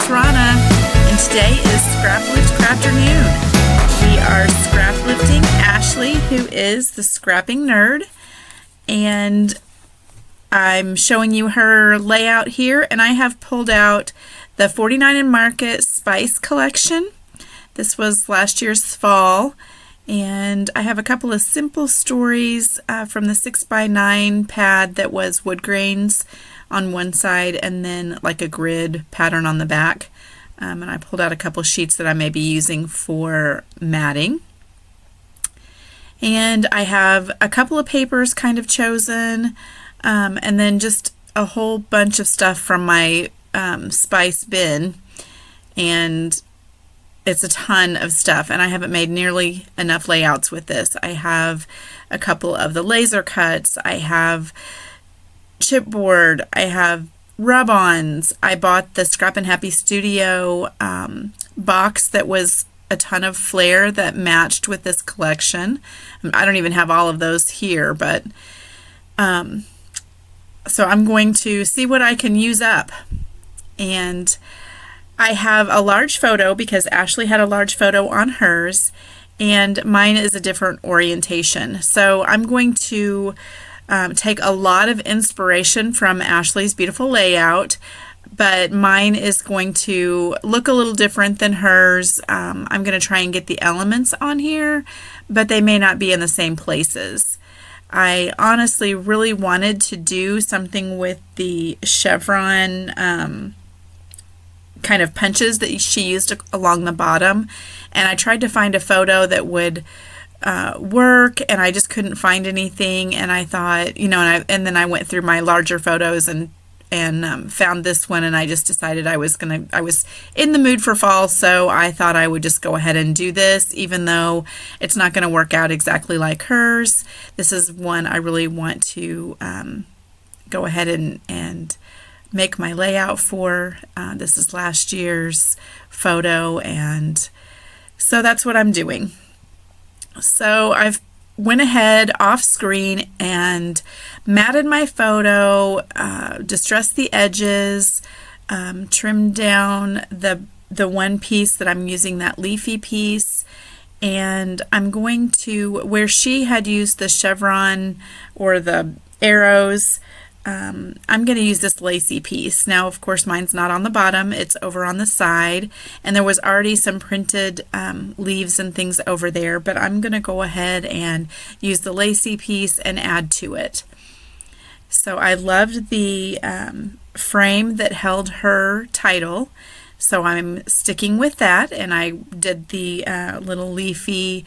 it's Rona, and today is Scraplift Crafternoon. We are scraplifting Ashley, who is the scrapping nerd, and I'm showing you her layout here, and I have pulled out the 49 and Market Spice Collection. This was last year's fall, and I have a couple of simple stories from the 6x9 pad that was wood grains on one side and then like a grid pattern on the back. And I pulled out a couple sheets that I may be using for matting. And I have a couple of papers kind of chosen, and then just a whole bunch of stuff from my spice bin. And it's a ton of stuff, and I haven't made nearly enough layouts with this. I have a couple of the laser cuts, I have chipboard, I have rub-ons. I bought the Scrap and Happy Studio box that was a ton of flair that matched with this collection. I don't even have all of those here, but so I'm going to see what I can use up. And I have a large photo because Ashley had a large photo on hers, and mine is a different orientation. So I'm going to take a lot of inspiration from Ashley's beautiful layout, but mine is going to look a little different than hers. I'm going to try and get the elements on here, but they may not be in the same places. I honestly really wanted to do something with the chevron kind of punches that she used along the bottom, and I tried to find a photo that would work, and I just couldn't find anything. And I thought, and then I went through my larger photos and found this one, and I just decided I was in the mood for fall, so I thought I would just go ahead and do this, even though it's not going to work out exactly like hers. This is one I really want to go ahead and make my layout for. This is last year's photo, and so that's what I'm doing. So I've went ahead off screen and matted my photo, distressed the edges, trimmed down the one piece that I'm using, that leafy piece, and I'm going to, where she had used the chevron or the arrows, I'm going to use this lacy piece. Now, of course, mine's not on the bottom, it's over on the side, and there was already some printed leaves and things over there, but I'm going to go ahead and use the lacy piece and add to it. So I loved the frame that held her title, so I'm sticking with that, and I did the little leafy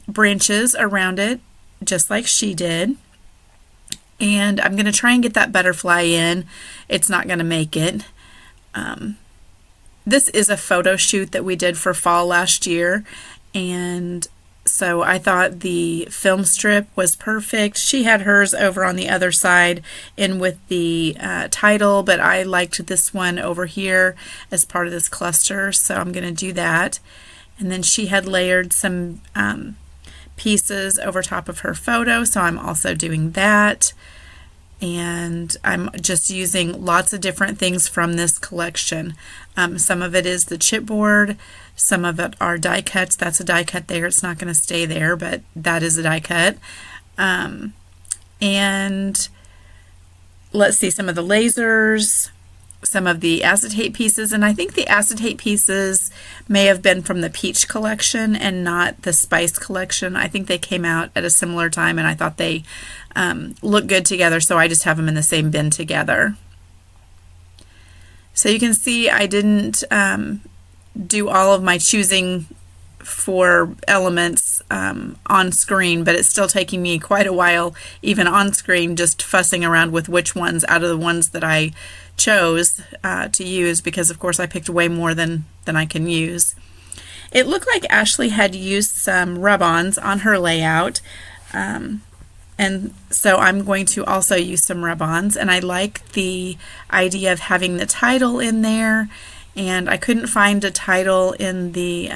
branches around it, just like she did. And I'm going to try and get that butterfly in. It's not going to make it. This is a photo shoot that we did for fall last year, and so I thought the film strip was perfect. She had hers over on the other side in with the title, but I liked this one over here as part of this cluster, so I'm going to do that. And then she had layered some pieces over top of her photo, so I'm also doing that. And I'm just using lots of different things from this collection. Some of it is the chipboard, some of it are die cuts. That's a die cut there. It's not going to stay there, but that is a die cut. And let's see, some of the lasers, some of the acetate pieces, and I think the acetate pieces may have been from the peach collection and not the spice collection. I think they came out at a similar time, and I thought they look good together, so I just have them in the same bin together. So you can see I didn't do all of my choosing for elements on screen, but it's still taking me quite a while, even on screen, just fussing around with which ones out of the ones that I chose to use, because of course I picked way more than I can use. It looked like Ashley had used some rub-ons on her layout, and so I'm going to also use some rub-ons, and I like the idea of having the title in there, and I couldn't find a title in the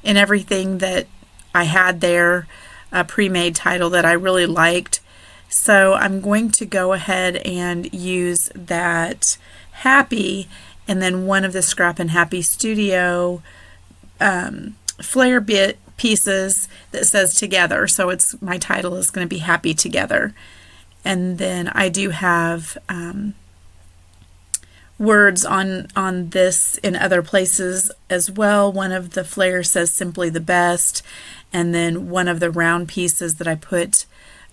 in everything that I had there, a pre-made title that I really liked. So I'm going to go ahead and use that happy and then one of the Scrap and Happy Studio flare bit pieces that says together. So my title is going to be Happy Together. And then I do have words on this in other places as well. One of the flares says Simply the Best, and then one of the round pieces that I put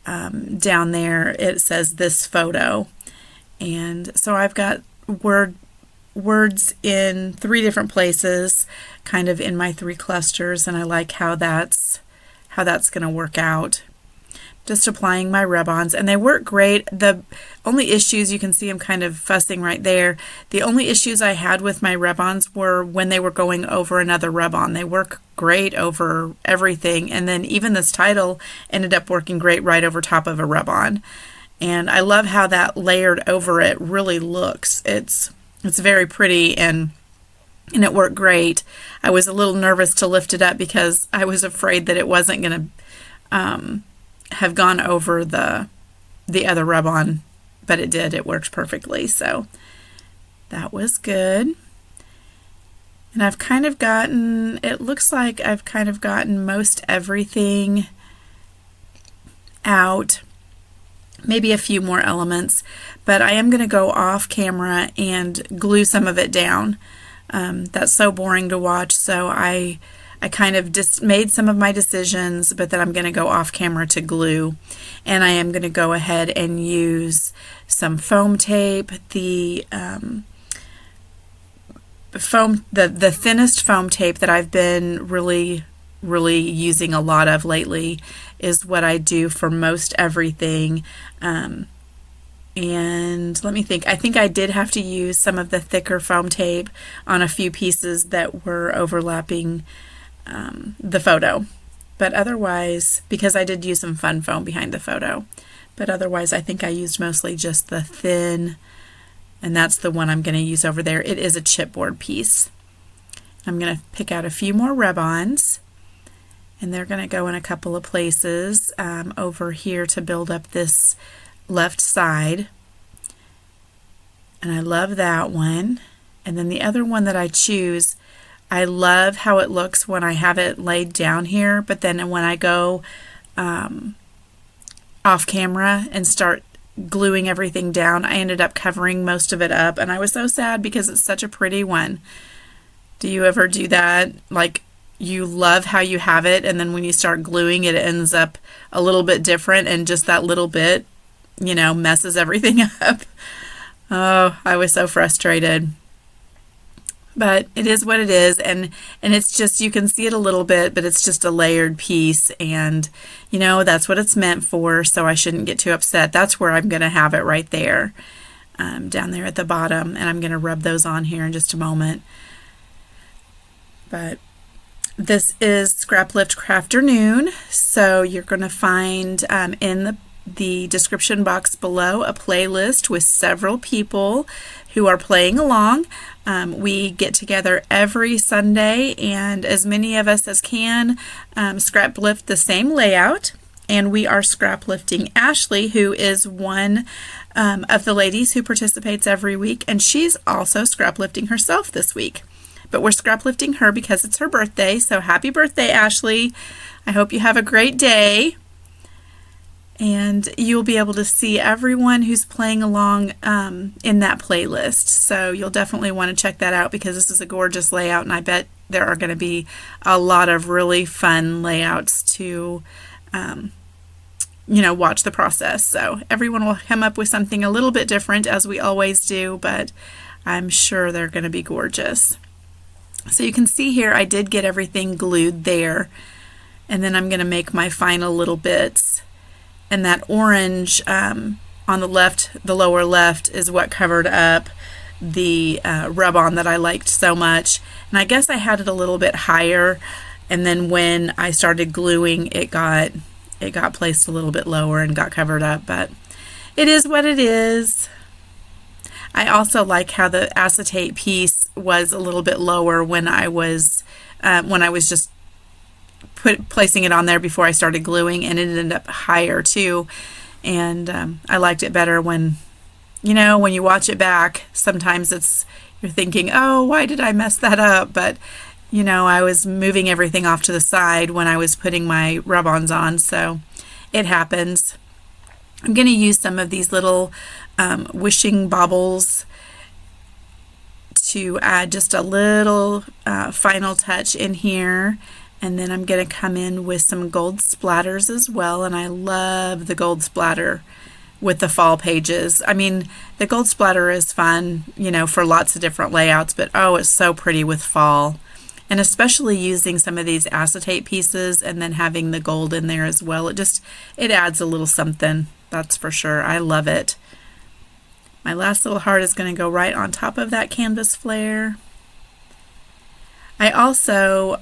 down there, it says This Photo. And so I've got words in 3 different places, kind of in my 3 clusters, and I like how that's going to work out. Just applying my rub-ons, and they work great. The only issues, you can see I'm kind of fussing right there. The only issues I had with my rub-ons were when they were going over another rub-on. They work great over everything, and then even this title ended up working great right over top of a rub-on. And I love how that layered over it really looks. It's very pretty, and it worked great. I was a little nervous to lift it up because I was afraid that it wasn't going to have gone over the other rub-on, but it did. It worked perfectly, so that was good. And I've kind of gotten, it looks like I've kind of gotten most everything out, maybe a few more elements, but I am going to go off camera and glue some of it down. That's so boring to watch, so I kind of just made some of my decisions, but then I'm going to go off camera to glue, and I am going to go ahead and use some foam tape. The thinnest foam tape that I've been really using a lot of lately is what I do for most everything. And let me think. I think I did have to use some of the thicker foam tape on a few pieces that were overlapping the photo, but otherwise, because I did use some fun foam behind the photo, but otherwise I think I used mostly just the thin, and that's the one I'm going to use over there. It is a chipboard piece. I'm going to pick out a few more rub-ons, and they're going to go in a couple of places over here to build up this left side, and I love that one. And then the other one that I choose, I love how it looks when I have it laid down here, but then when I go off camera and start gluing everything down, I ended up covering most of it up, and I was so sad because it's such a pretty one. Do you ever do that? Like, you love how you have it, and then when you start gluing, it ends up a little bit different, and just that little bit, messes everything up. Oh, I was so frustrated. But it is what it is, and it's just, you can see it a little bit, but it's just a layered piece, and that's what it's meant for, so I shouldn't get too upset. That's where I'm going to have it, right there, down there at the bottom, and I'm going to rub those on here in just a moment. But this is Scraplift Crafternoon, so you're going to find in the description box below a playlist with several people who are playing along. We get together every Sunday, and as many of us as can scraplift the same layout, and we are scraplifting Ashley, who is one of the ladies who participates every week, and she's also scraplifting herself this week. But we're scraplifting her because it's her birthday, so happy birthday, Ashley. I hope you have a great day. And you'll be able to see everyone who's playing along in that playlist. So you'll definitely want to check that out because this is a gorgeous layout, and I bet there are going to be a lot of really fun layouts to watch the process. So everyone will come up with something a little bit different, as we always do, but I'm sure they're going to be gorgeous. So you can see here I did get everything glued there, and then I'm going to make my final little bits. And that orange on the left, the lower left, is what covered up the rub-on that I liked so much. And I guess I had it a little bit higher, and then when I started gluing, it got placed a little bit lower and got covered up, but it is what it is. I also like how the acetate piece was a little bit lower when I was just placing it on there before I started gluing, and it ended up higher too, and I liked it better when you watch it back. Sometimes you're thinking, oh, why did I mess that up? But you know, I was moving everything off to the side when I was putting my rub-ons on, so it happens. I'm going to use some of these little wishing baubles to add just a little final touch in here. And then I'm going to come in with some gold splatters as well. And I love the gold splatter with the fall pages. I mean, the gold splatter is fun, you know, for lots of different layouts, but oh, it's so pretty with fall. And especially using some of these acetate pieces and then having the gold in there as well. It adds a little something, that's for sure. I love it. My last little heart is going to go right on top of that canvas flare. I also,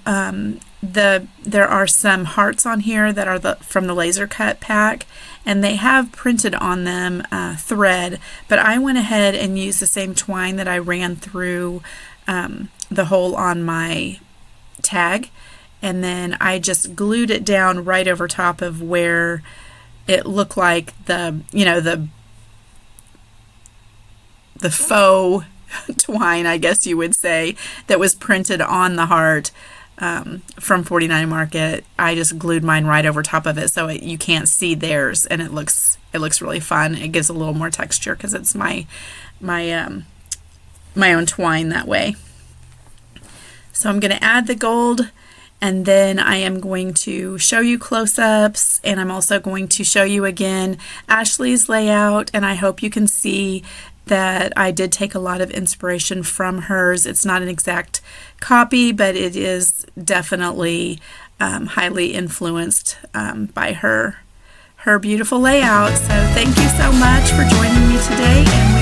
there are some hearts on here that are from the laser cut pack, and they have printed on them thread, but I went ahead and used the same twine that I ran through the hole on my tag, and then I just glued it down right over top of where it looked like the faux twine, I guess you would say, that was printed on the heart from 49 Market. I just glued mine right over top of it so you can't see theirs, and it looks really fun. It gives a little more texture because it's my own twine that way. So I'm going to add the gold, and then I am going to show you close-ups, and I'm also going to show you again Ashley's layout, and I hope you can see that I did take a lot of inspiration from hers. It's not an exact copy, but it is definitely highly influenced by her beautiful layout. So thank you so much for joining me today, and